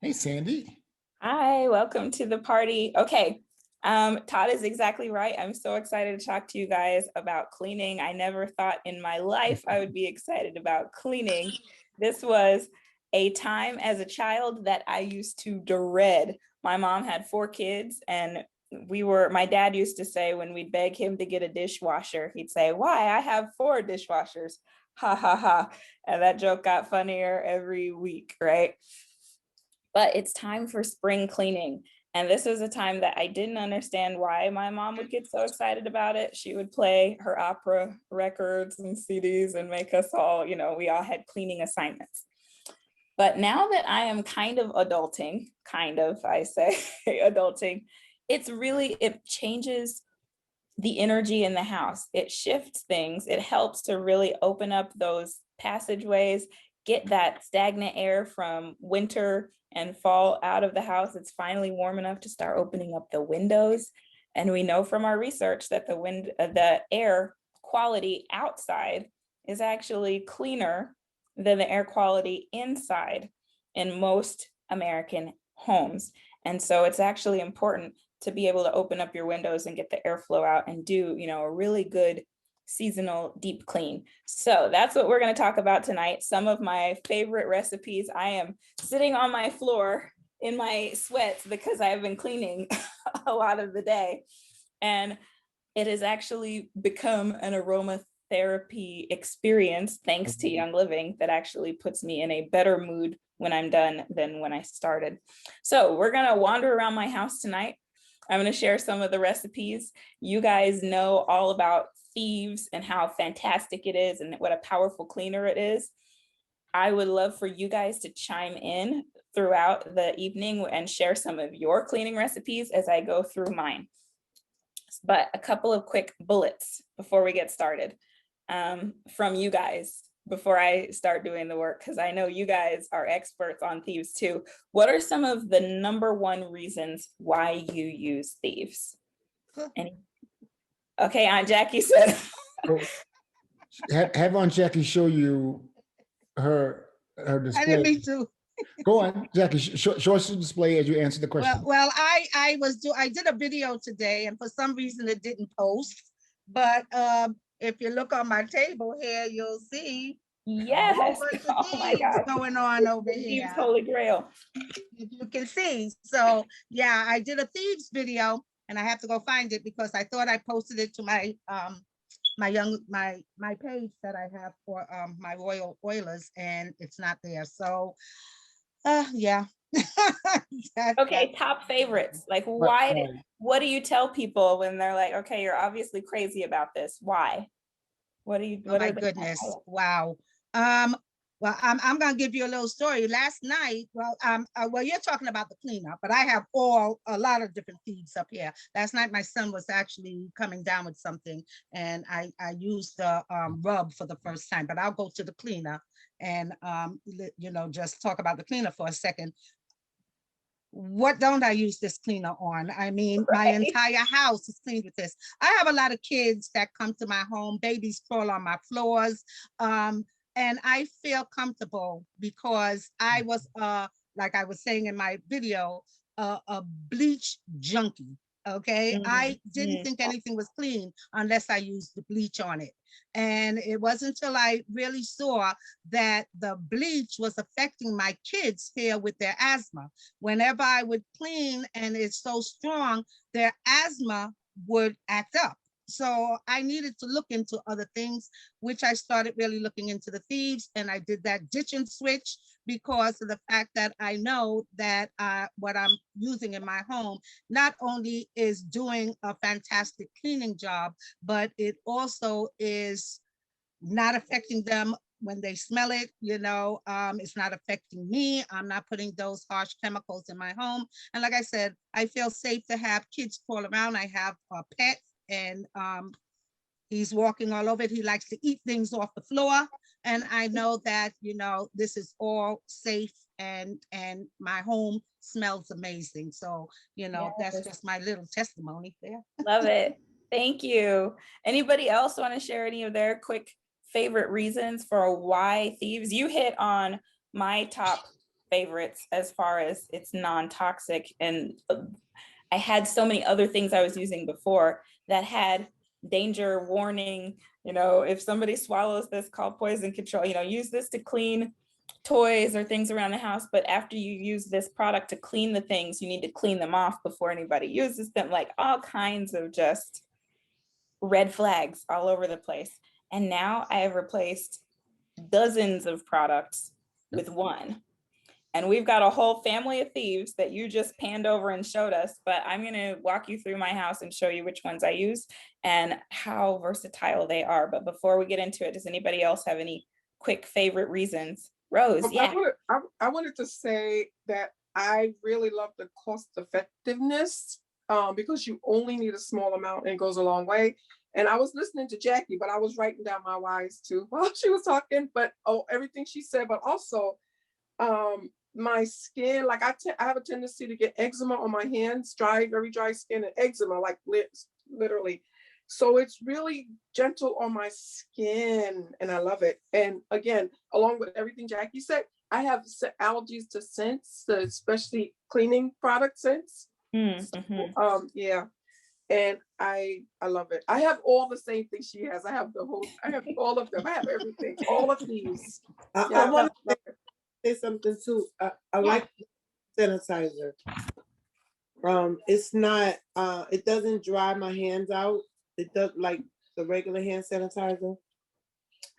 Hey, Sandy. Hi, welcome to the party. Okay, Todd is exactly right. I'm so excited to talk to you guys about cleaning. I never thought in my life I would be excited about cleaning. This was a time as a child that I used to dread. My mom had 4 kids, and my dad used to say when we'd beg him to get a dishwasher, he'd say, "Why? I have 4 dishwashers." Ha ha ha. And that joke got funnier every week, right? But it's time for spring cleaning. And this was a time that I didn't understand why my mom would get so excited about it. She would play her opera records and CDs and make us all, we all had cleaning assignments. But now that I am kind of adulting, I say adulting, it changes the energy in the house. It shifts things. It helps to really open up those passageways, get that stagnant air from winter and fall out of the house. It's finally warm enough to start opening up the windows. And we know from our research that the air quality outside is actually cleaner than the air quality inside in most American homes. And so it's actually important to be able to open up your windows and get the airflow out and do, a really good seasonal deep clean. So that's what we're going to talk about tonight. Some of my favorite recipes. I am sitting on my floor in my sweats because I've been cleaning a lot of the day. And it has actually become an aromatherapy experience, thanks to Young Living, that actually puts me in a better mood when I'm done than when I started. So we're going to wander around my house tonight. I'm going to share some of the recipes. You guys know all about Thieves and how fantastic it is and what a powerful cleaner it is. I would love for you guys to chime in throughout the evening and share some of your cleaning recipes as I go through mine. But a couple of quick bullets before we get started from you guys before I start doing the work, because I know you guys are experts on Thieves too. What are some of the #1 reasons why you use Thieves? Okay, Aunt Jackie said. Have Aunt Jackie show you her display. I didn't mean to. Go on, Jackie. Show us the display as you answer the question. Well, I did a video today, and for some reason it didn't post. But if you look on my table here, you'll see. Yes. Oh my God. Going on over here. Holy Grail. If you can see. So yeah, I did a Thieves video, and I have to go find it because I thought I posted it to my my page that I have for my Royal Oilers, and it's not there. So yeah. Okay, top favorites. Like, why? What do you tell people when they're like, okay, you're obviously crazy about this? Why? What do you? Oh my goodness! Wow. Well, I'm gonna give you a little story. Last night, well, you're talking about the cleanup, but I have a lot of different Thieves up here. Last night, my son was actually coming down with something, and I used the rub for the first time. But I'll go to the cleaner and just talk about the cleaner for a second. What don't I use this cleaner on? I mean, my entire house is cleaned with this. I have a lot of kids that come to my home. Babies crawl on my floors. And I feel comfortable because I was, like I was saying in my video, a bleach junkie. Okay. I didn't think anything was clean unless I used the bleach on it. And it wasn't until I really saw that the bleach was affecting my kids here with their asthma. Whenever I would clean and it's so strong, their asthma would act up. So I needed to look into other things, which I started really looking into the Thieves, and I did that ditch and switch because of the fact that I know that what I'm using in my home not only is doing a fantastic cleaning job, but it also is not affecting them when they smell it. It's not affecting me. I'm not putting those harsh chemicals in my home. And like I said, I feel safe to have kids crawl around. I have a pet, and he's walking all over it. He likes to eat things off the floor. And I know that, this is all safe, and my home smells amazing. So, that's just my little testimony there. Love it. Thank you. Anybody else want to share any of their quick favorite reasons for why Thieves? You hit on my top favorites as far as it's non-toxic. And I had so many other things I was using before that had danger warning, you know, if somebody swallows this, call poison control, you know, use this to clean toys or things around the house. But after you use this product to clean the things, you need to clean them off before anybody uses them, like all kinds of just red flags all over the place. And now I have replaced dozens of products with one. And we've got a whole family of thieves that you just panned over and showed us, but I'm gonna walk you through my house and show you which ones I use and how versatile they are. But before we get into it, does anybody else have any quick favorite reasons? Rose, yeah. I wanted to say that I really love the cost effectiveness because you only need a small amount and it goes a long way. And I was listening to Jackie, but I was writing down my whys too while she was talking, but everything she said, but also my skin, like I have a tendency to get eczema on my hands, very dry skin and eczema, like literally. So it's really gentle on my skin and I love it. And again, along with everything Jackie said, I have allergies to scents, especially cleaning product scents. Mm-hmm. So, yeah. And I love it. I have all the same things she has. I have all of them. I have everything, all of these. I want to say something too. I like sanitizer. It's not, it doesn't dry my hands out. It does like the regular hand sanitizer.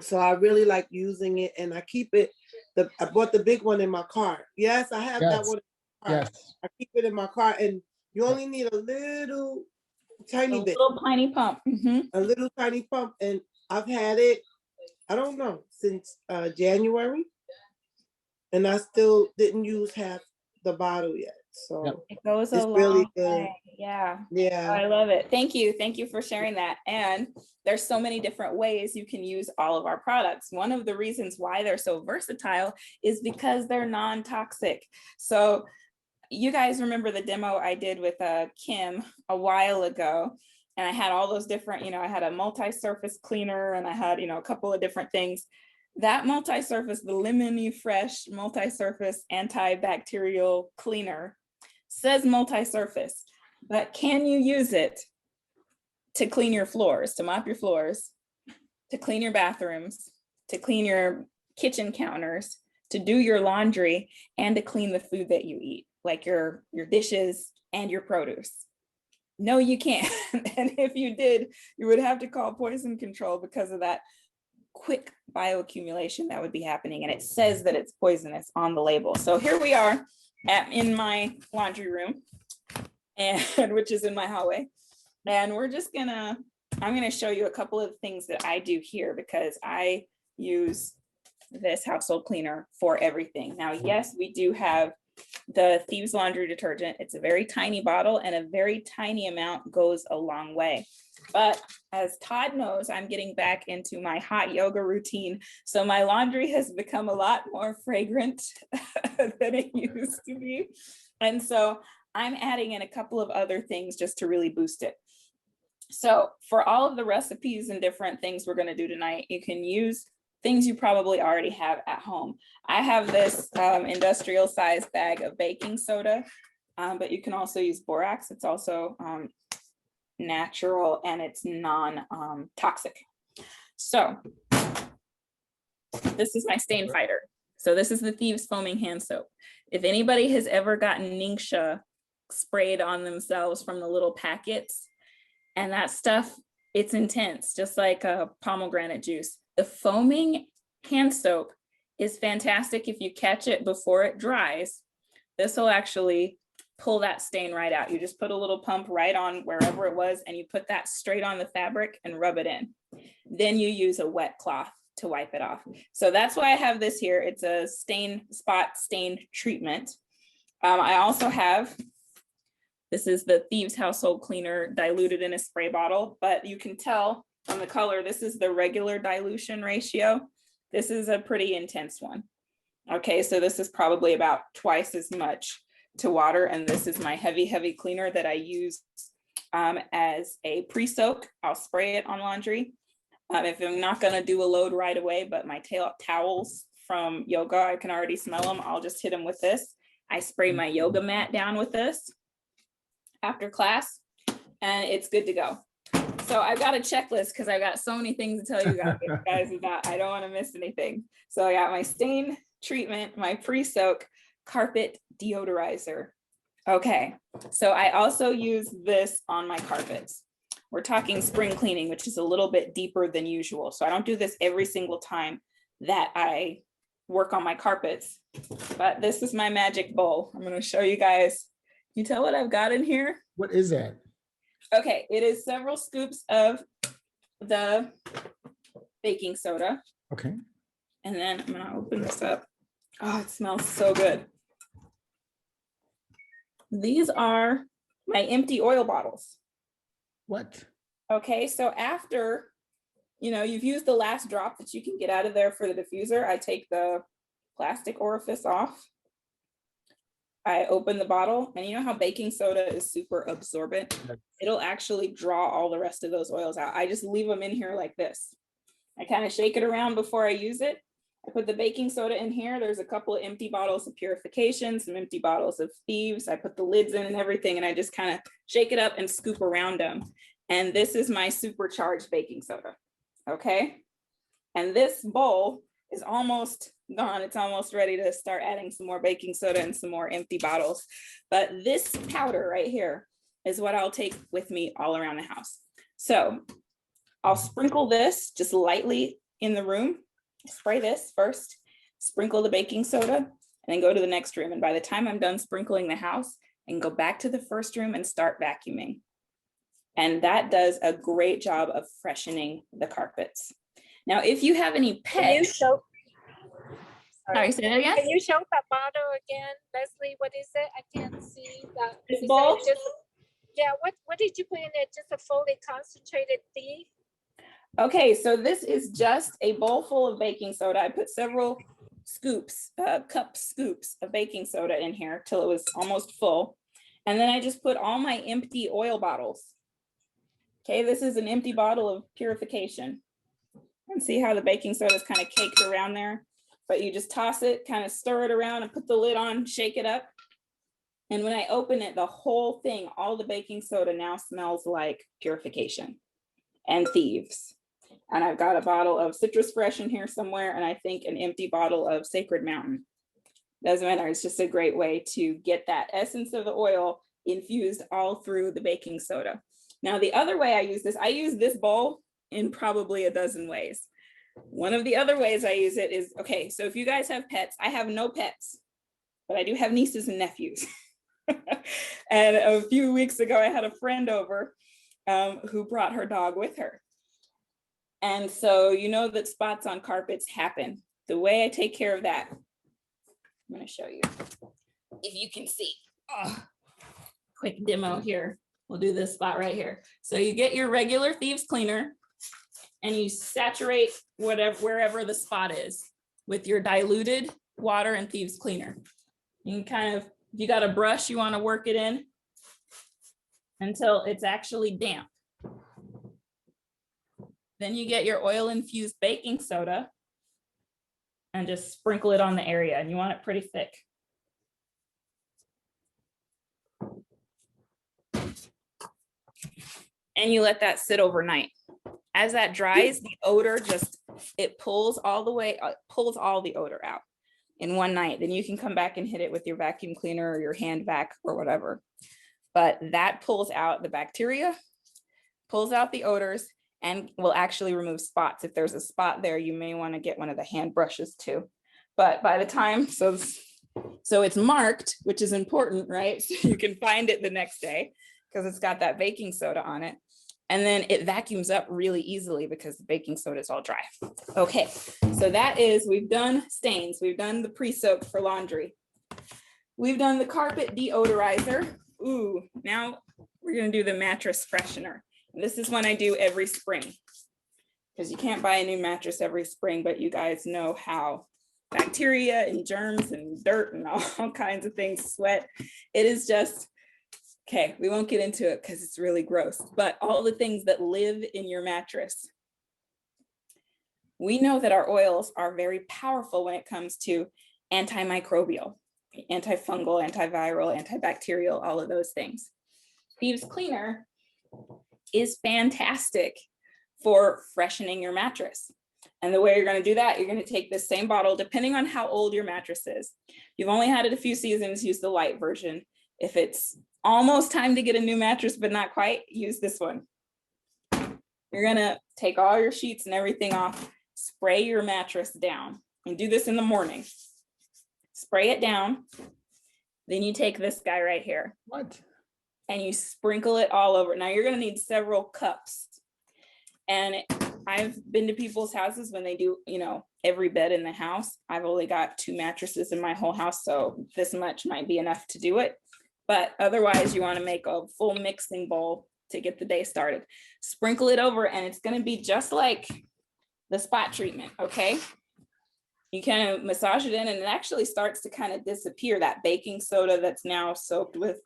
So I really like using it and I keep it. I bought the big one in my car. Yes, I have that one in my car. Yes. I keep it in my car and you only need a little tiny bit. Little tiny pump. Mm-hmm. A little tiny pump. And I've had it, I don't know, since January. And I still didn't use half the bottle yet. So it goes a it's long really good. way. Yeah. Yeah. I love it. Thank you. Thank you for sharing that. And there's so many different ways you can use all of our products. One of the reasons why they're so versatile is because they're non-toxic. So you guys remember the demo I did with Kim a while ago, and I had all those different, you know, I had a multi-surface cleaner and I had, you know, a couple of different things. That multi-surface, the Lemony Fresh multi-surface antibacterial cleaner says multi-surface, but can you use it to clean your floors, to mop your floors, to clean your bathrooms, to clean your kitchen counters, to do your laundry, and to clean the food that you eat, like your dishes and your produce? No, you can't. And if you did, you would have to call poison control because of that quick bioaccumulation that would be happening. And it says that it's poisonous on the label. So here we are in my laundry room, and which is in my hallway. And I'm gonna show you a couple of things that I do here because I use this household cleaner for everything. Now, yes, we do have the Thieves laundry detergent. It's a very tiny bottle and a very tiny amount goes a long way. But as Todd knows, I'm getting back into my hot yoga routine. So my laundry has become a lot more fragrant than it used to be. And so I'm adding in a couple of other things just to really boost it. So for all of the recipes and different things we're going to do tonight, you can use things you probably already have at home. I have this industrial size bag of baking soda, but you can also use borax. It's also natural and it's non-toxic. So this is my stain fighter. So this is the Thieves foaming hand soap. If anybody has ever gotten Ningxia sprayed on themselves from the little packets, and that stuff, it's intense, just like a pomegranate juice. The foaming hand soap is fantastic if you catch it before it dries. This will actually pull that stain right out. You just put a little pump right on wherever it was and you put that straight on the fabric and rub it in. Then you use a wet cloth to wipe it off. So that's why I have this here. It's a spot stain treatment. I also have, this is the Thieves household cleaner diluted in a spray bottle, but you can tell from the color, this is the regular dilution ratio. This is a pretty intense one. Okay, so this is probably about twice as much to water. And this is my heavy cleaner that I use as a pre-soak. I'll spray it on laundry. If I'm not gonna do a load right away, but my towels from yoga. I can already smell them. I'll just hit them with this. I spray my yoga mat down with this after class, and it's good to go. So I've got a checklist because I've got so many things to tell you guys about. I don't want to miss anything. So I got my stain treatment, my pre-soak, carpet deodorizer. Okay, so I also use this on my carpets. We're talking spring cleaning, which is a little bit deeper than usual. So I don't do this every single time that I work on my carpets, but this is my magic bowl. I'm going to show you guys. Can you tell what I've got in here? What is that? Okay, it is several scoops of the baking soda. Okay. And then I'm gonna open this up. Oh, it smells so good. These are my empty oil bottles. What? Okay, so after, you've used the last drop that you can get out of there for the diffuser, I take the plastic orifice off. I open the bottle, and you know how baking soda is super absorbent? It'll actually draw all the rest of those oils out. I just leave them in here like this. I kind of shake it around before I use it. I put the baking soda in here. There's a couple of empty bottles of Purification, some empty bottles of Thieves. I put the lids in and everything, and I just kind of shake it up and scoop around them. And this is my supercharged baking soda, okay? And this bowl is almost gone. It's almost ready to start adding some more baking soda and some more empty bottles. But this powder right here is what I'll take with me all around the house. So I'll sprinkle this just lightly in the room, spray this first, sprinkle the baking soda, and then go to the next room. And by the time I'm done sprinkling the house, I can go back to the first room and start vacuuming. And that does a great job of freshening the carpets. Now, if you have any pets, sorry, say that again. Can you show the bottle again, Leslie? What is it? I can't see that. This You bowl? said yeah, what did you put in it? Just a fully concentrated tea? Okay, so this is just a bowl full of baking soda. I put several scoops, cup scoops of baking soda in here till it was almost full. And then I just put all my empty oil bottles. Okay, this is an empty bottle of Purification. And see how the baking soda is kind of caked around there, but you just toss it, kind of stir it around and put the lid on, shake it up. And when I open it, the whole thing, all the baking soda now smells like Purification and Thieves. And I've got a bottle of Citrus Fresh in here somewhere, and I think an empty bottle of Sacred Mountain. Doesn't matter, it's just a great way to get that essence of the oil infused all through the baking soda. Now, the other way I use this bowl in probably a dozen ways. One of the other ways I use it is, okay, so if you guys have pets, I have no pets, but I do have nieces and nephews. And a few weeks ago, I had a friend over who brought her dog with her. And so you know that spots on carpets happen. The way I take care of that, I'm gonna show you, if you can see. Oh, quick demo here. We'll do this spot right here. So you get your regular Thieves cleaner and you saturate wherever the spot is with your diluted water and Thieves cleaner. You can kind of, if you got a brush, you want to work it in until it's actually damp. Then you get your oil infused baking soda and just sprinkle it on the area, and you want it pretty thick. And you let that sit overnight. As that dries, the odor it pulls all the odor out in one night. Then you can come back and hit it with your vacuum cleaner or your hand vac or whatever. But that pulls out the bacteria, pulls out the odors, and will actually remove spots. If there's a spot there, you may want to get one of the hand brushes too. But by the time, so it's marked, which is important, right? So you can find it the next day because it's got that baking soda on it. And then it vacuums up really easily because the baking soda is all dry. Okay, so we've done stains. We've done the pre-soak for laundry. We've done the carpet deodorizer. Ooh, now we're gonna do the mattress freshener. And this is one I do every spring because you can't buy a new mattress every spring, but you guys know how bacteria and germs and dirt and all kinds of things sweat. It is just, okay, we won't get into it because it's really gross, but all the things that live in your mattress We know that our oils are very powerful when it comes to antimicrobial, antifungal, antiviral, antibacterial, all of those things. Thieves Cleaner is fantastic for freshening your mattress. And the way you're going to do that, you're going to take this same bottle, depending on how old your mattress is. If you've only had it a few seasons, use the light version. If it's almost time to get a new mattress, but not quite, use this one. You're going to take all your sheets and everything off, spray your mattress down, and do this in the morning. Spray it down. Then you take this guy right here. What? And you sprinkle it all over. Now you're going to need several cups. And I've been to people's houses when they do, you know, every bed in the house. I've only got 2 mattresses in my whole house, so this much might be enough to do it. But otherwise, you want to make a full mixing bowl to get the day started. Sprinkle it over, and it's going to be just like the spot treatment, okay? You kind of massage it in, and it actually starts to kind of disappear, that baking soda that's now soaked with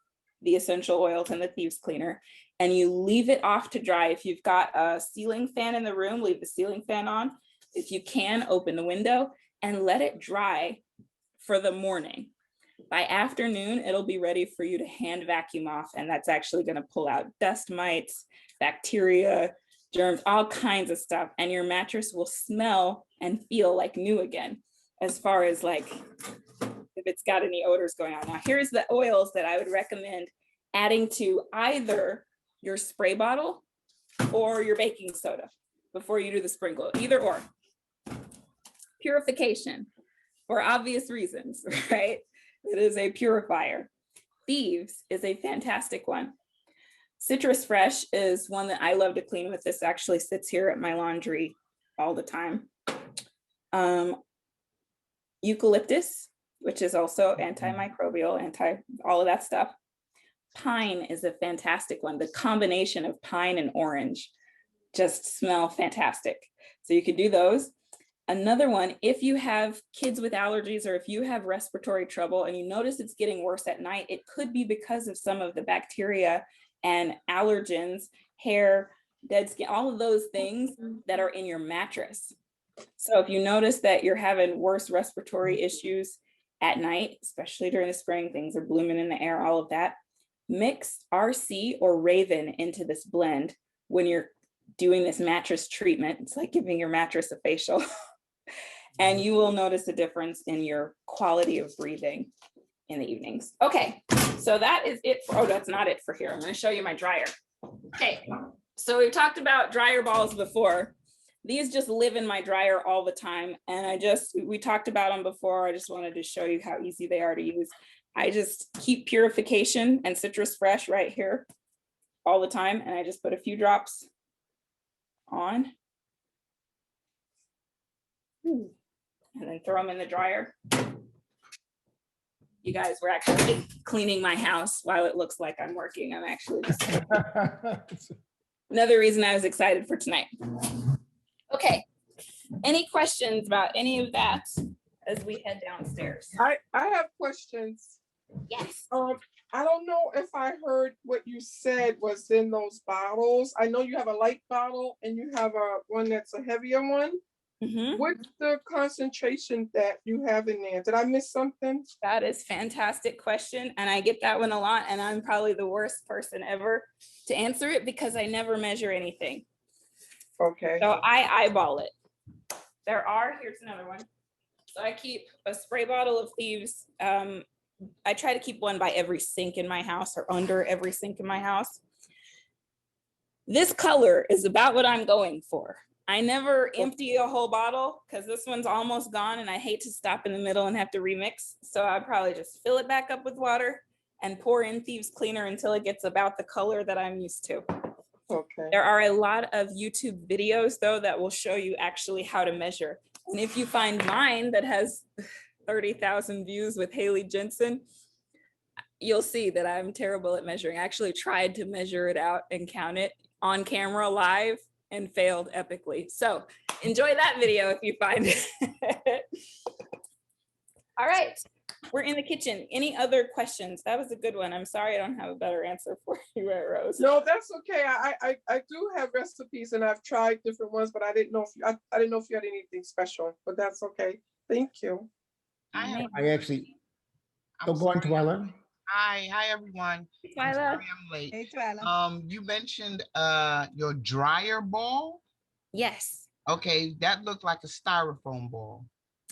the essential oils and the Thieves Cleaner. And you leave it off to dry. If you've got a ceiling fan in the room, leave the ceiling fan on. If you can, open the window and let it dry for the morning. By afternoon, it'll be ready for you to hand vacuum off. And that's actually going to pull out dust mites, bacteria, germs, all kinds of stuff. And your mattress will smell and feel like new again, as far as like if it's got any odors going on. Now, here's the oils that I would recommend adding to either your spray bottle or your baking soda before you do the sprinkle, either or. Purification, for obvious reasons, right? It is a purifier. Thieves is a fantastic one. Citrus Fresh is one that I love to clean with. This actually sits here at my laundry all the time. Eucalyptus, which is also antimicrobial, all of that stuff. Pine is a fantastic one. The combination of pine and orange just smell fantastic. So you could do those. Another one, if you have kids with allergies or if you have respiratory trouble and you notice it's getting worse at night, it could be because of some of the bacteria and allergens, hair, dead skin, all of those things that are in your mattress. So if you notice that you're having worse respiratory issues at night, especially during the spring, things are blooming in the air, all of that, mix RC or Raven into this blend when you're doing this mattress treatment. It's like giving your mattress a facial. And you will notice a difference in your quality of breathing in the evenings. Okay, so that is it for, oh, that's not it for here. I'm going to show you my dryer. Okay, so we've talked about dryer balls before. These just live in my dryer all the time. And we talked about them before. I just wanted to show you how easy they are to use. I just keep Purification and Citrus Fresh right here all the time. And I just put a few drops on. And then throw them in the dryer. You guys, we're actually cleaning my house while it looks like I'm working. I'm actually just another reason I was excited for tonight. Okay, any questions about any of that as we head downstairs? I have questions. Yes. I don't know if I heard what you said was in those bottles. I know you have a light bottle and you have one that's a heavier one. Mm-hmm. What's the concentration that you have in there? Did I miss something? That is a fantastic question. And I get that one a lot. And I'm probably the worst person ever to answer it because I never measure anything. Okay. So I eyeball it. Here's another one. So I keep a spray bottle of Thieves. I try to keep one by every sink in my house or under every sink in my house. This color is about what I'm going for. I never empty a whole bottle because this one's almost gone and I hate to stop in the middle and have to remix. So I probably just fill it back up with water and pour in Thieves Cleaner until it gets about the color that I'm used to. Okay. There are a lot of YouTube videos though that will show you actually how to measure. And if you find mine that has 30,000 views with Haley Jensen, you'll see that I'm terrible at measuring. I actually tried to measure it out and count it on camera live and failed epically. So enjoy that video if you find it. All right, We're in the kitchen. Any other questions? That was a good one. I'm sorry I don't have a better answer for you, Rose. No, that's okay. I do have recipes and I've tried different ones, but I didn't know if I didn't know if you had anything special, but that's okay. Thank you. I actually, I'm go on, sorry. Twyla. Hi, everyone. I'm Twyla. sorry I'm late. Hey, Twyla. You mentioned your dryer ball. Yes, Okay, that looked like a styrofoam ball.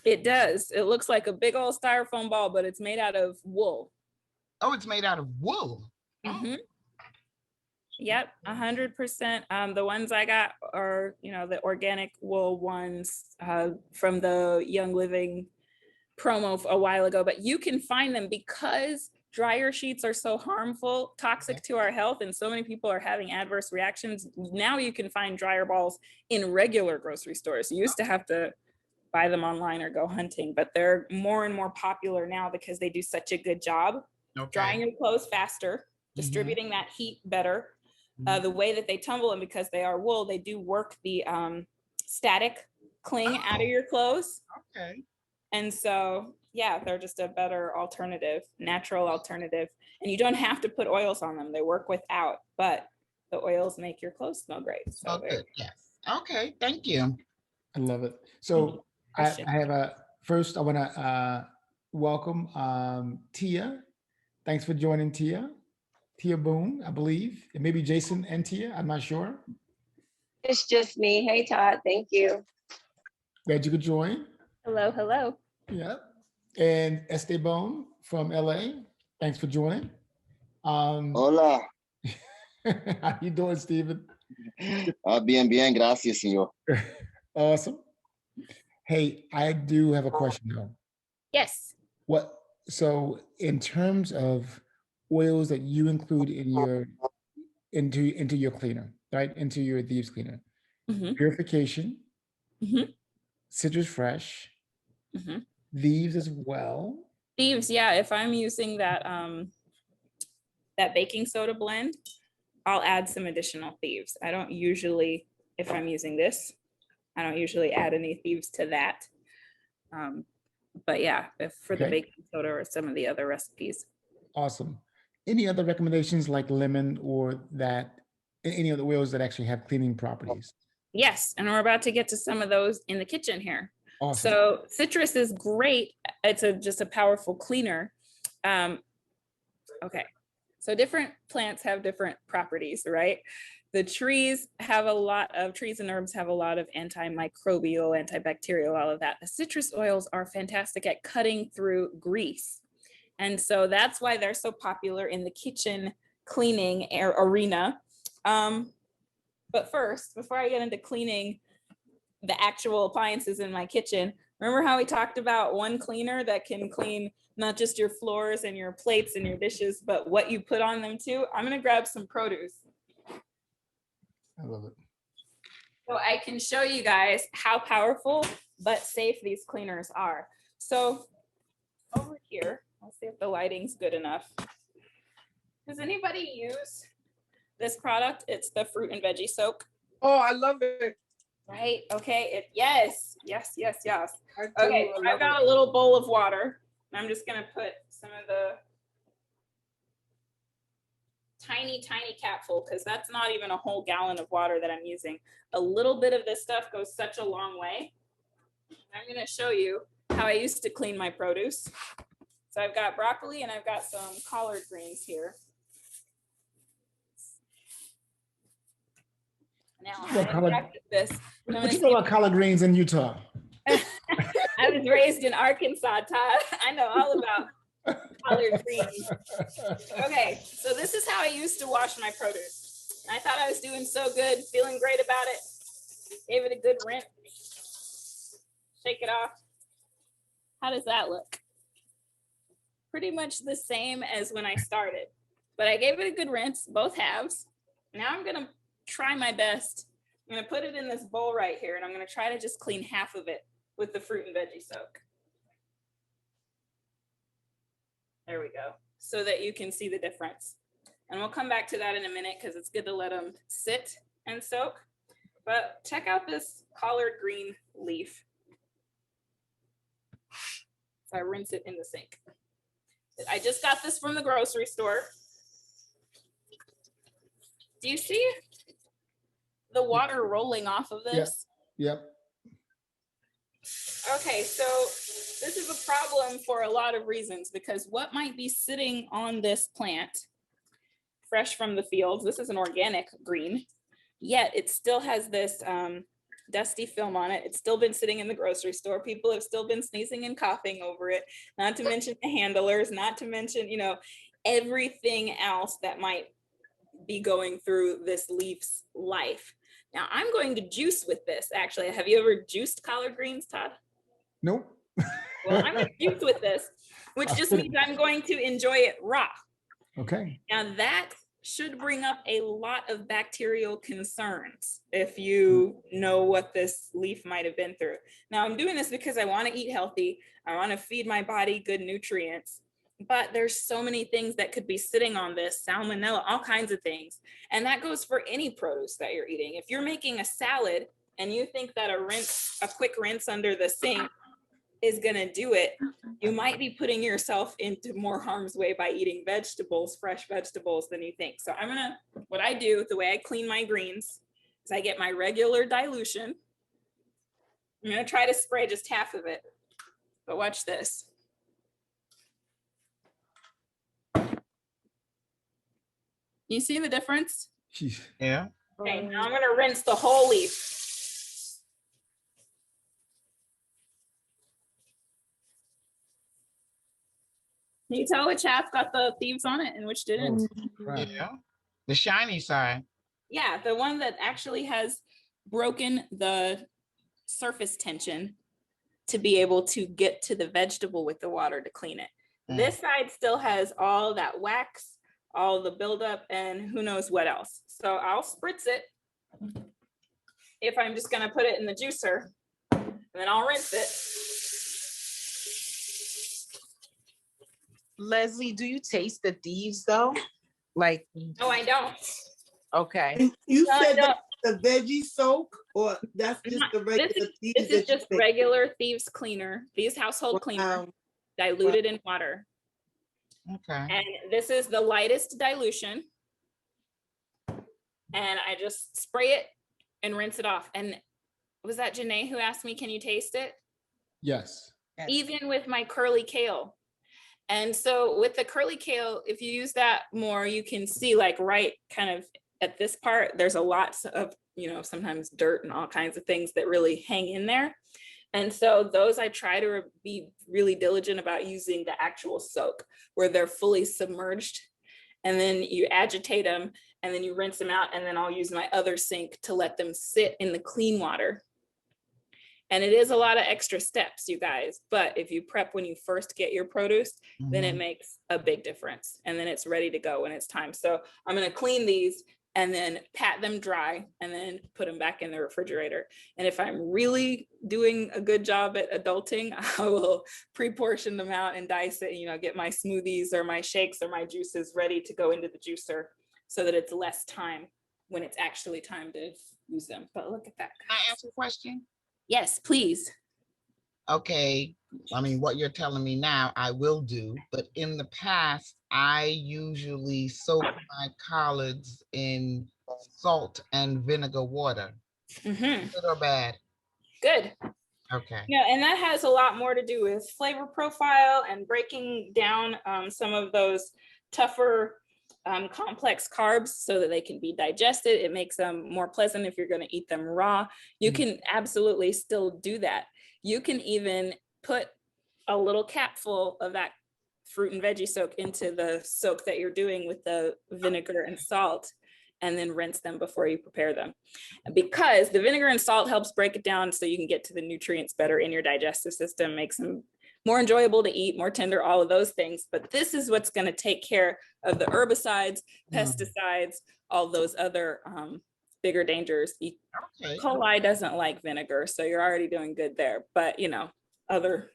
it does. It looks like a big old styrofoam ball, but it's made out of wool. Oh, it's made out of wool. Mhm. Yep, 100%. The ones I got are, the organic wool ones from the Young Living promo a while ago, but you can find them because dryer sheets are so harmful, toxic to our health, and so many people are having adverse reactions. Now you can find dryer balls in regular grocery stores. You used to have to buy them online or go hunting, but they're more and more popular now because they do such a good job drying your clothes faster, distributing that heat better. The way that they tumble, and because they are wool, they do work the static cling out of your clothes. Okay. And so, yeah, they're just a better alternative, natural alternative. And you don't have to put oils on them. They work without, but the oils make your clothes smell great. So Good. Yes. Okay. Thank you. I love it. So I have first I want to welcome Tia. Thanks for joining, Tia. Tia Boone, I believe. And maybe Jason and Tia, I'm not sure. It's just me. Hey, Todd. Thank you. Glad you could join. hello, hello. Yeah. And Esteban from LA. Thanks for joining. Hola. How you doing, Stephen? Bien, gracias, señor. Awesome. Hey, I do have a question though. Yes. So in terms of oils that you include in your into your cleaner, right? Into your Thieves cleaner. Mhm. Purification, Mhm. Citrus Fresh, Mhm. Thieves as well. Thieves, yeah. If I'm using that that baking soda blend, I'll add some additional Thieves. I don't usually, if I'm using this, I don't usually add any Thieves to that. But yeah, if for the baking soda or some of the other recipes. Awesome. Any other recommendations like lemon or that, any other oils that actually have cleaning properties? Yes, and we're about to get to some of those in the kitchen here. Awesome. So citrus is great. It's just a powerful cleaner. Okay, so different plants have different properties, right? The trees and herbs have a lot of antimicrobial, antibacterial, all of that. The citrus oils are fantastic at cutting through grease. And so that's why they're so popular in the kitchen cleaning arena. But first, before I get into cleaning the actual appliances in my kitchen, remember how we talked about one cleaner that can clean not just your floors and your plates and your dishes, but what you put on them too? I'm gonna grab some produce. I love it. So I can show you guys how powerful but safe these cleaners are. So over here, let's see if the lighting's good enough. Does anybody use this product? It's the fruit and veggie soak. Oh, I love it. Right, okay, yes. Okay, so I've got it. a little bowl of water. And I'm just gonna put some of the tiny capful, because that's not even a whole gallon of water that I'm using. A little bit of this stuff goes such a long way. I'm gonna show you how I used to clean my produce. So I've got broccoli and I've got some collard greens here. Now I practice this. What you know about collard greens in Utah? I was raised in Arkansas, Todd. I know all about collard greens. Okay, so this is how I used to wash my produce. I thought I was doing so good, feeling great about it. Gave it a good rinse. Shake it off. How does that look? Pretty much the same as when I started, but I gave it a good rinse, both halves. Now I'm gonna try my best. I'm gonna put it in this bowl right here, and I'm gonna try to just clean half of it with the fruit and veggie soak. There we go, so that you can see the difference. And we'll come back to that in a minute because it's good to let them sit and soak. But check out this collard green leaf. So I rinse it in the sink. I just got this from the grocery store. Do you see the water rolling off of this? Yep. Okay, so this is a problem for a lot of reasons, because what might be sitting on this plant, fresh from the fields, this is an organic green, yet it still has this dusty film on it. It's still been sitting in the grocery store. People have still been sneezing and coughing over it, not to mention the handlers, not to mention, you know, everything else that might be going through this leaf's life. Now I'm going to juice with this. Actually, have you ever juiced collard greens, Todd? Nope. Well, I'm going to juice with this, which just means I'm going to enjoy it raw. Okay. Now that should bring up a lot of bacterial concerns if you know what this leaf might have been through. Now I'm doing this because I want to eat healthy. I want to feed my body good nutrients, but there's so many things that could be sitting on this, salmonella, all kinds of things. And that goes for any produce that you're eating. If you're making a salad and you think that a quick rinse under the sink is going to do it, you might be putting yourself into more harm's way by eating vegetables, fresh vegetables, than you think. So what I do, the way I clean my greens, is I get my regular dilution. I'm going to try to spray just half of it, but watch this. You see the difference? Yeah. Okay, now I'm going to rinse the whole leaf. Can you tell which half got the thieves on it and which didn't? Right. Yeah. The shiny side. Yeah, the one that actually has broken the surface tension to be able to get to the vegetable with the water to clean it. This side still has all that wax, all the buildup, and who knows what else. So I'll spritz it if I'm just going to put it in the juicer, and then I'll rinse it. Leslie, do you taste the thieves though? Like, No, I don't. okay. And you No, I said don't. that's the veggie soak, or that's just the regular Thieves This is that you just make? regular Thieves cleaner, Thieves household cleaner, Wow. diluted in water. Okay. And this is the lightest dilution. And I just spray it and rinse it off. And was that Janae who asked me, can you taste it? Yes. Even with my curly kale. And so with the curly kale, if you use that more, you can see like right kind of at this part, there's a lot of, you know, sometimes dirt and all kinds of things that really hang in there. And so those I try to be really diligent about using the actual soak where they're fully submerged. And then you agitate them and then you rinse them out. And then I'll use my other sink to let them sit in the clean water. And it is a lot of extra steps, you guys. But if you prep when you first get your produce, then it makes a big difference. And then it's ready to go when it's time. So I'm going to clean these and then pat them dry and then put them back in the refrigerator. And if I'm really doing a good job at adulting, I will pre-portion them out and dice it, you know, get my smoothies or my shakes or my juices ready to go into the juicer so that it's less time when it's actually time to use them. But look at that. Can I ask a question? Yes, please. Okay, I mean, what you're telling me now, I will do, but in the past, I usually soak my collards in salt and vinegar water. Good or bad? Good. Okay. Yeah, and that has a lot more to do with flavor profile and breaking down some of those tougher complex carbs so that they can be digested. It makes them more pleasant if you're going to eat them raw. You can absolutely still do that. You can even put a little capful of that fruit and veggie soak into the soak that you're doing with the vinegar and salt, and then rinse them before you prepare them. Because the vinegar and salt helps break it down so you can get to the nutrients better in your digestive system, makes them more enjoyable to eat, more tender, all of those things. But this is what's going to take care of the herbicides, pesticides, all those other bigger dangers. E. coli doesn't like vinegar, so you're already doing good there. But you know, other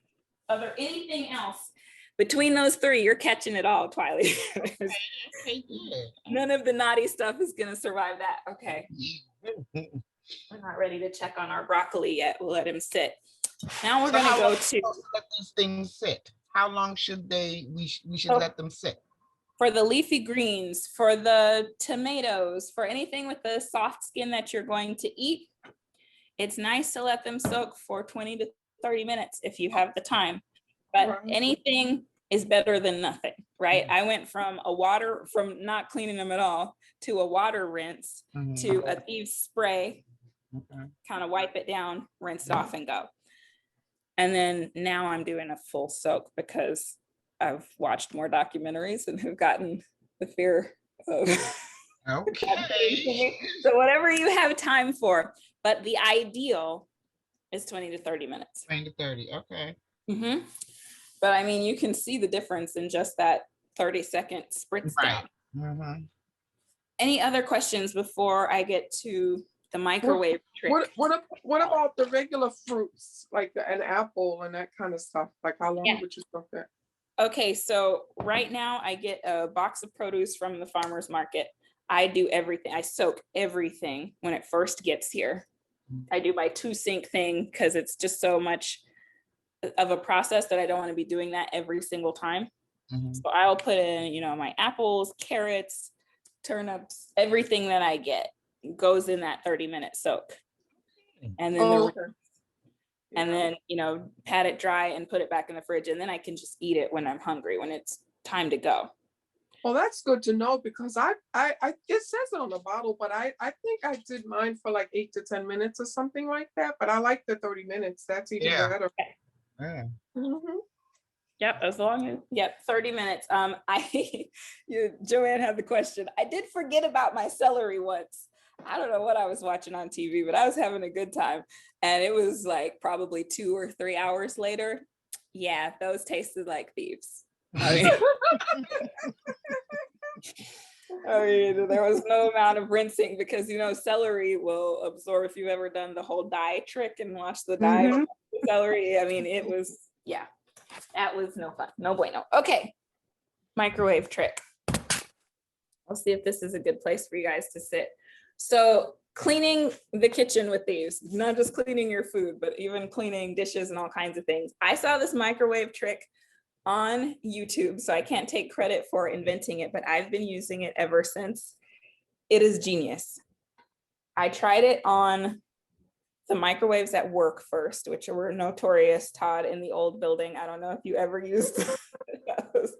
anything else between those three, you're catching it all, Twiley. None of the naughty stuff is going to survive that. Okay. We're not ready to check on our broccoli yet. We'll let him sit. Now we're going to go to let these things sit. How long should we should Oh. let them sit? For the leafy greens, for the tomatoes, for anything with the soft skin that you're going to eat, it's nice to let them soak for 20 to 30 minutes if you have the time. But Right. anything is better than nothing, right? I went from from not cleaning them at all to a water rinse to a Thieves spray, kind of wipe it down, rinse it off and go. And then now I'm doing a full soak because I've watched more documentaries and have gotten the fear of Okay. So whatever you have time for, but the ideal is 20 to 30 minutes. 20 to 30, okay. But I mean, you can see the difference in just that 30-second spritz down. Any other questions before I get to the microwave trick? What about the regular fruits, like an apple and that kind of stuff? Like how long would you soak that? Okay, so right now I get a box of produce from the farmer's market. I do everything. I soak everything when it first gets here. I do my 2-sink thing because it's just so much of a process that I don't want to be doing that every single time. So I'll put in, you know, my apples, carrots, turnips, everything that I get goes in that 30-minute soak. And then and then, you know, pat it dry and put it back in the fridge. And then I can just eat it when I'm hungry, when it's time to go. Well, that's good to know because I it says it on the bottle, but I think I did mine for like 8 to 10 minutes or something like that. But I like the 30 minutes. That's even better. Yeah. Yep, as long as 30 minutes. Joanne had the question. I did forget about my celery once. I don't know what I was watching on TV, but I was having a good time. And it was like probably 2 or 3 hours later. Yeah, those tasted like Thieves. I mean, there was no amount of rinsing because, you know, celery will absorb. If you've ever done the whole dye trick and watched the dye celery, I mean, it was, that was no fun. No bueno. Okay, microwave trick. I'll see if this is a good place for you guys to sit. So cleaning the kitchen with these, not just cleaning your food, but even cleaning dishes and all kinds of things. I saw this microwave trick on YouTube, so I can't take credit for inventing it, but I've been using it ever since. It is genius. I tried it on the microwaves at work first, which were notorious, Todd, in the old building. I don't know if you ever used those.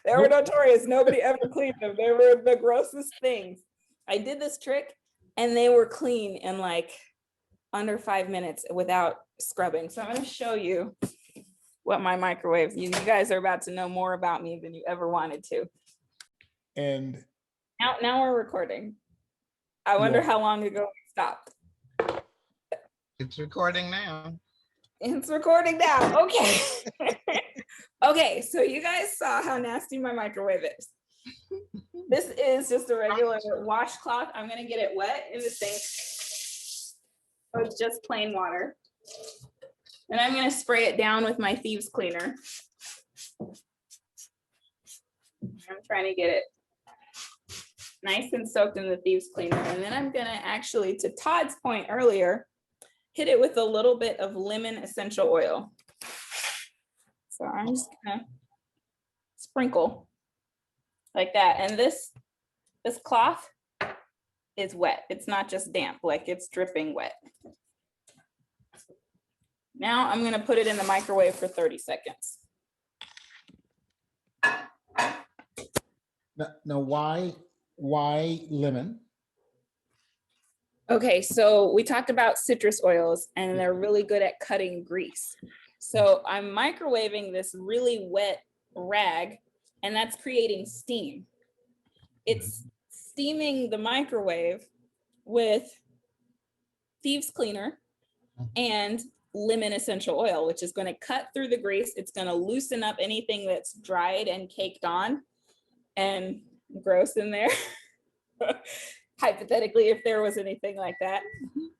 They were notorious. Nobody ever cleaned them. They were the grossest things. I did this trick and they were clean in like under 5 minutes without scrubbing. So I'm going to show you what my microwave, you guys are about to know more about me than you ever wanted to. And now we're recording. I wonder how long ago we stopped. It's recording now. It's recording now. Okay. Okay, so you guys saw how nasty my microwave is. This is just a regular washcloth. I'm gonna get it wet in the sink. So it's just plain water. And I'm gonna spray it down with my Thieves cleaner. I'm trying to get it nice and soaked in the Thieves cleaner. And then I'm gonna actually, to Todd's point earlier, hit it with a little bit of lemon essential oil. So I'm just gonna sprinkle like that. And this cloth is wet. It's not just damp, like it's dripping wet. Now I'm gonna put it in the microwave for 30 seconds. Now why lemon? Okay, so we talked about citrus oils and they're really good at cutting grease. So I'm microwaving this really wet rag and that's creating steam. It's steaming the microwave with Thieves cleaner and lemon essential oil, which is going to cut through the grease. It's going to loosen up anything that's dried and caked on and gross in there. Hypothetically, if there was anything like that.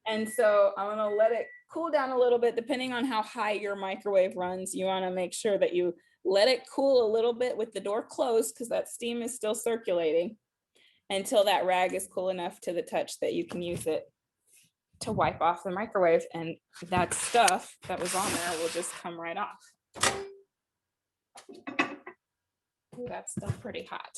And so I'm gonna let it cool down a little bit. Depending on how high your microwave runs, you wanna make sure that you let it cool a little bit with the door closed because that steam is still circulating until that rag is cool enough to the touch that you can use it to wipe off the microwave. And that stuff that was on there will just come right off. Ooh, that's still pretty hot.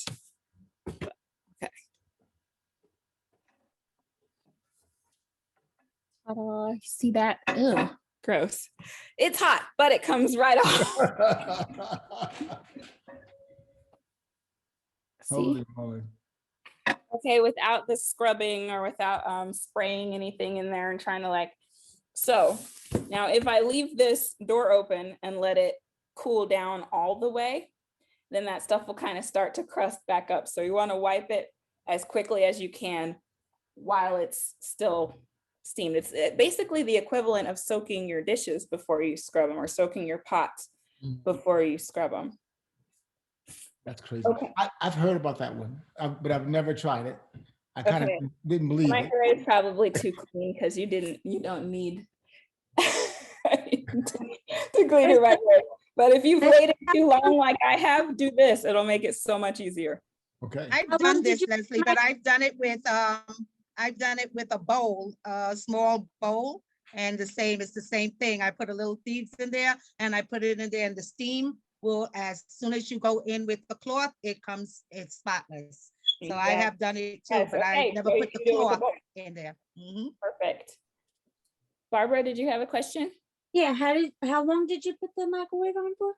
Okay. See that? Ew, gross. It's hot, but it comes right off. See? Holy moly. Okay, without the scrubbing or without spraying anything in there and trying to like, so now if I leave this door open and let it cool down all the way, then that stuff will kind of start to crust back up. So you want to wipe it as quickly as you can while it's still steamed. It's basically the equivalent of soaking your dishes before you scrub them, or soaking your pots before you scrub them. That's crazy. Okay. I've heard about that one, but I've never tried it. I kind of didn't believe the it. microwave is probably too clean because you don't need to clean your microwave. But if you've waited too long, like I have, do this. It'll make it so much easier. Okay. I've done this, Leslie, but I've done it with a bowl, a small bowl, and it's the same thing. I put a little Thieves in there and I put it in there, and the steam will, as soon as you go in with the cloth, it's spotless. So I have done it too, Yes, but okay. I never So put the you do it with the cloth bowl. in there. Perfect. Barbara, did you have a question? Yeah, how long did you put the microwave on for?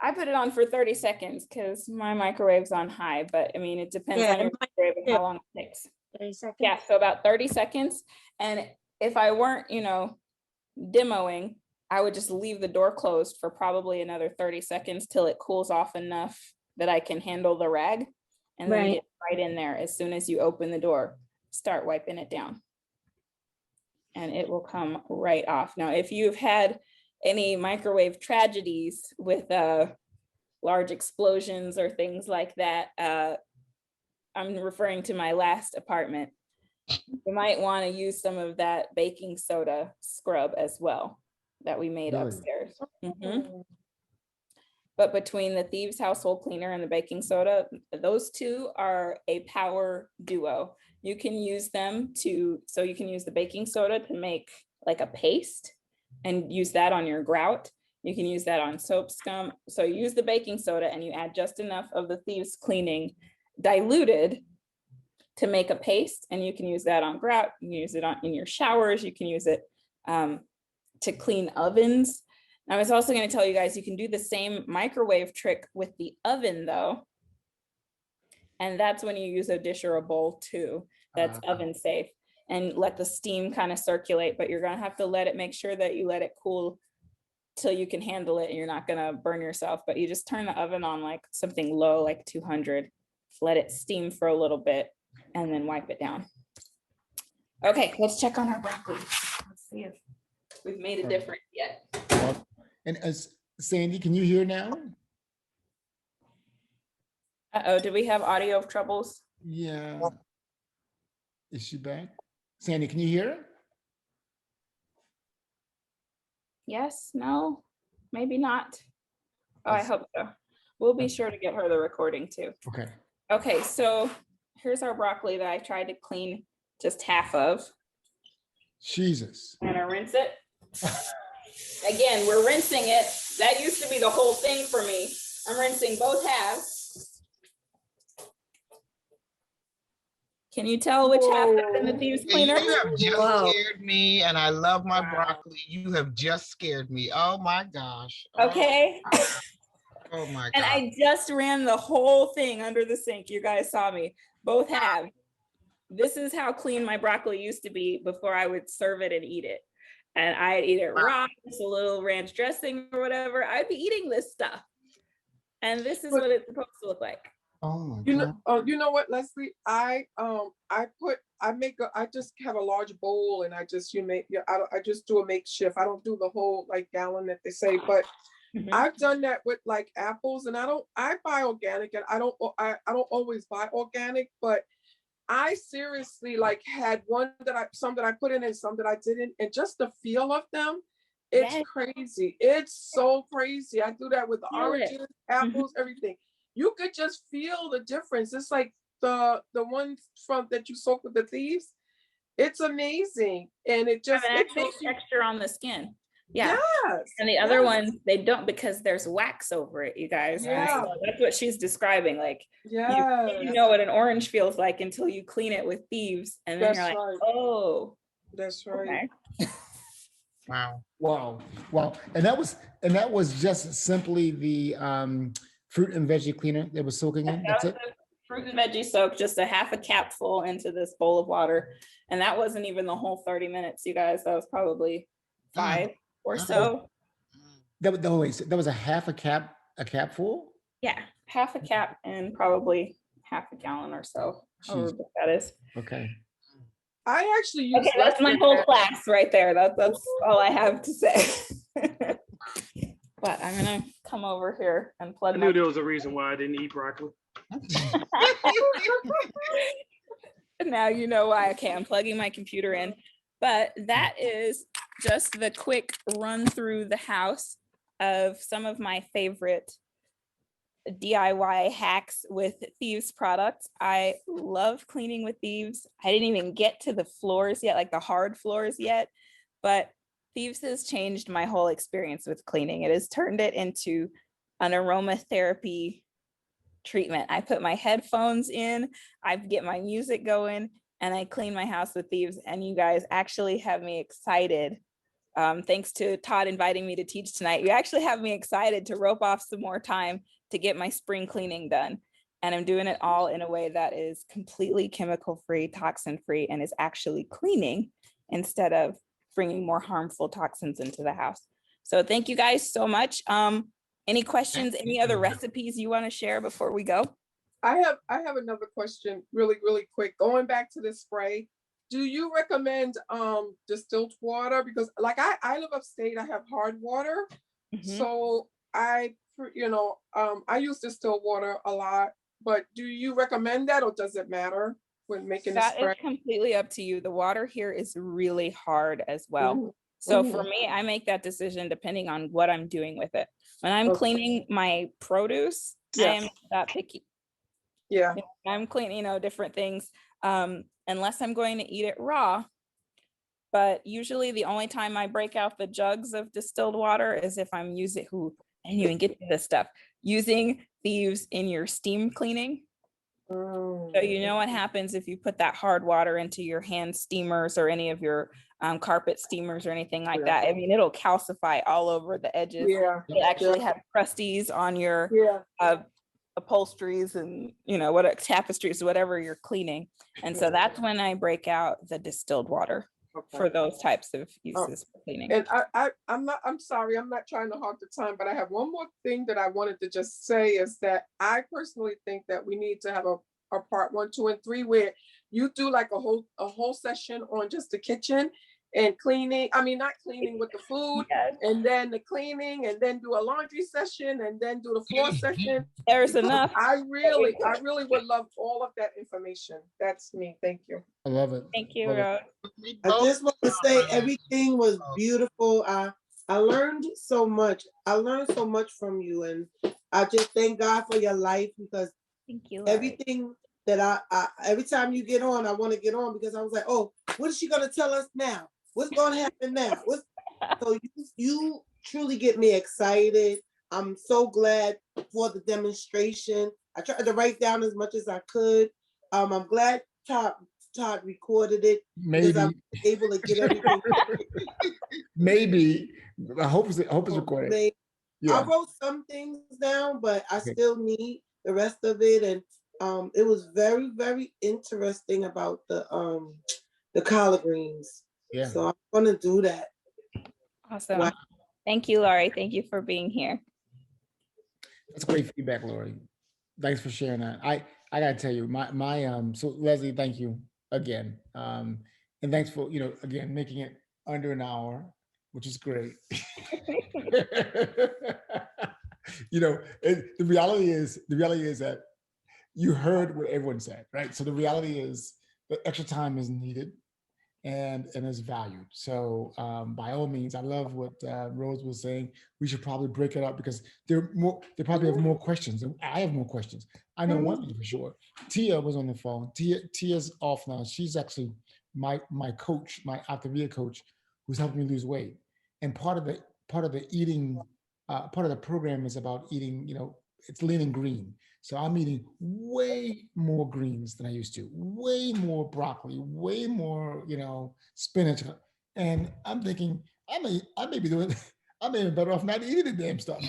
I put it on for 30 seconds because my microwave's on high, but I mean, it depends on your microwave and how long it takes. 30 seconds? Yeah, so about 30 seconds. And if I weren't, demoing, I would just leave the door closed for probably another 30 seconds till it cools off enough that I can handle the rag, and then get right in there. As soon as you open the door, start wiping it down, and it will come right off. Now, if you've had any microwave tragedies with large explosions or things like that, I'm referring to my last apartment. You might want to use some of that baking soda scrub as well that we made upstairs. But between the Thieves household cleaner and the baking soda, those two are a power duo. You can use them so you can use the baking soda to make like a paste and use that on your grout. You can use that on soap scum. So you use the baking soda and you add just enough of the Thieves cleaning diluted to make a paste, and you can use that on grout. You can use it in your showers. You can use it to clean ovens. I was also going to tell you guys, you can do the same microwave trick with the oven though. And that's when you use a dish or a bowl too. That's oven safe, and let the steam kind of circulate, but you're going to have to make sure that you let it cool till you can handle it and you're not going to burn yourself. But you just turn the oven on like something low, like 200, let it steam for a little bit, and then wipe it down. Okay, let's check on our broccoli. Let's see if we've made a difference yet. And as Sandy, can you hear now? Uh-oh, do we have audio troubles? Yeah. Is she back? Sandy, can you hear? Yes, no, maybe not. Oh, I hope so. We'll be sure to get her the recording too. Okay. Okay, so here's our broccoli that I tried to clean just half of. Jesus. I'm gonna rinse it. Again, we're rinsing it. That used to be the whole thing for me. I'm rinsing both halves. Can you tell which half is in the Thieves cleaner? You have just scared me, and I love my broccoli. You have just scared me. Oh my gosh. Okay. Oh my God. And I just ran the whole thing under the sink. You guys saw me. Both have. This is how clean my broccoli used to be before I would serve it and eat it. And I'd eat it raw, just a little ranch dressing or whatever. I'd be eating this stuff. And this is what it's supposed to look like. Oh my God. You know what, Leslie? I just have a large bowl, and I just do a makeshift. I don't do the whole like gallon that they say, but I've done that with like apples, and I buy organic, and I don't always buy organic, but I seriously like had some that I put in and some that I didn't, and just the feel of them, it's crazy. It's so crazy. I do that with the oranges, apples, everything. You could just feel the difference. It's like the ones that you soak with the Thieves. It's amazing, and it makes you texture on the skin. Yeah. Yes. And the other yes. ones, they don't, because there's wax over it, you guys. And Yeah. so that's what she's describing. Like, Yes. you know what an orange feels like until you clean it with Thieves. And then That's you're like, right. oh, That's right. okay. Wow. Wow. Wow. And that was just simply the fruit and veggie cleaner that was soaking in. That's it. Fruit and veggie soak, just a half a cap full into this bowl of water. And that wasn't even the whole 30 minutes, you guys. That was probably 5 or so. That was a half a cap full? Yeah, half a cap and probably half a gallon or so. However big that is. Okay. I actually use Okay, that's my whole class right there. That's all I have to say. But I'm gonna come over here and plug. I knew there was a reason why I didn't eat broccoli. Now you know why. Okay, I'm plugging my computer in. But that is just the quick run through the house of some of my favorite DIY hacks with Thieves products. I love cleaning with Thieves. I didn't even get to the floors yet, like the hard floors yet, but Thieves has changed my whole experience with cleaning. It has turned it into an aromatherapy treatment. I put my headphones in, I get my music going, and I clean my house with Thieves. And you guys actually have me excited. Thanks to Todd inviting me to teach tonight. You actually have me excited to rope off some more time to get my spring cleaning done. And I'm doing it all in a way that is completely chemical free, toxin free, and is actually cleaning instead of bringing more harmful toxins into the house. So thank you guys so much. Any questions, any other recipes you want to share before we go? I have another question really quick. Going back to the spray, do you recommend distilled water? Because like I live upstate, I have hard water. So I use distilled water a lot, but do you recommend that, or does it matter when making the spray? That is completely up to you. The water here is really hard as well. So for me, I make that decision depending on what I'm doing with it. When I'm cleaning my produce, I am not picky. Yeah. I'm cleaning, different things, unless I'm going to eat it raw. But usually the only time I break out the jugs of distilled water is if I'm using, I didn't even get to this stuff, using Thieves in your steam cleaning. So you know what happens if you put that hard water into your hand steamers or any of your carpet steamers or anything like that. I mean, it'll calcify all over the edges. You'll actually have crusties on your upholsteries and what tapestries, whatever you're cleaning. And so that's when I break out the distilled water for those types of uses for cleaning. And I'm sorry, I'm not trying to hog the time, but I have one more thing that I wanted to just say is that I personally think that we need to have a part 1, 2, and 3 where you do like a whole session on just the kitchen and cleaning. I mean, not cleaning with the food, and then the cleaning, and then do a laundry session, and then do the floor session. There's enough. I really would love all of that information. That's me. Thank you. I love it. Thank you, I just want to say everything was beautiful. I learned so much. I learned so much from you, and I just thank God for your life, because thank you, everything that I every time you get on, I want to get on, because I was like, oh, what is she going to tell us now? What's going to happen now? So you truly get me excited. I'm so glad for the demonstration. I tried to write down as much as I could. I'm glad Todd recorded it. Maybe I'm able to get everything. Maybe. I hope it's recorded. Maybe. I wrote some things down, but I still need the rest of it. And it was very, very interesting about the collard greens. Yeah. So I'm gonna do that. Awesome. Wow. Thank you, Laurie. Thank you for being here. That's great feedback, Laurie. Thanks for sharing that. I gotta tell you, so Leslie, thank you again. And thanks for, again, making it under an hour, which is great. The reality is that you heard what everyone said, right? So the reality is that extra time is needed and is valued. So by all means, I love what Rose was saying. We should probably break it up, because they probably have more questions. I have more questions. I know one thing for sure. Tia was on the phone. Tia's off now. She's actually my coach, my Altavia coach, who's helping me lose weight. And part of the eating, part of the program is about eating, it's lean and green. So I'm eating way more greens than I used to, way more broccoli, way more, spinach. And I'm thinking, I may be doing, I may be better off not eating the damn stuff.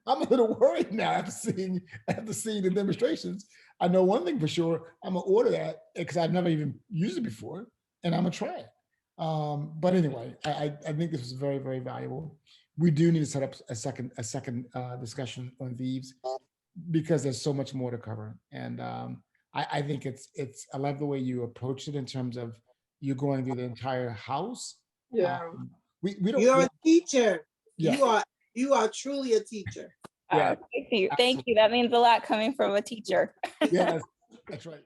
I'm a little worried now after seeing the demonstrations. I know one thing for sure, I'm gonna order that because I've never even used it before, and I'm gonna try it. But anyway, I think this was very, very valuable. We do need to set up a second discussion on Thieves because there's so much more to cover. And I think I love the way you approach it in terms of you going through the entire house. Yeah. We don't. You're a teacher. Yeah. You are truly a teacher. Yeah. Thank you. Thank you. That means a lot coming from a teacher. Yes, that's right.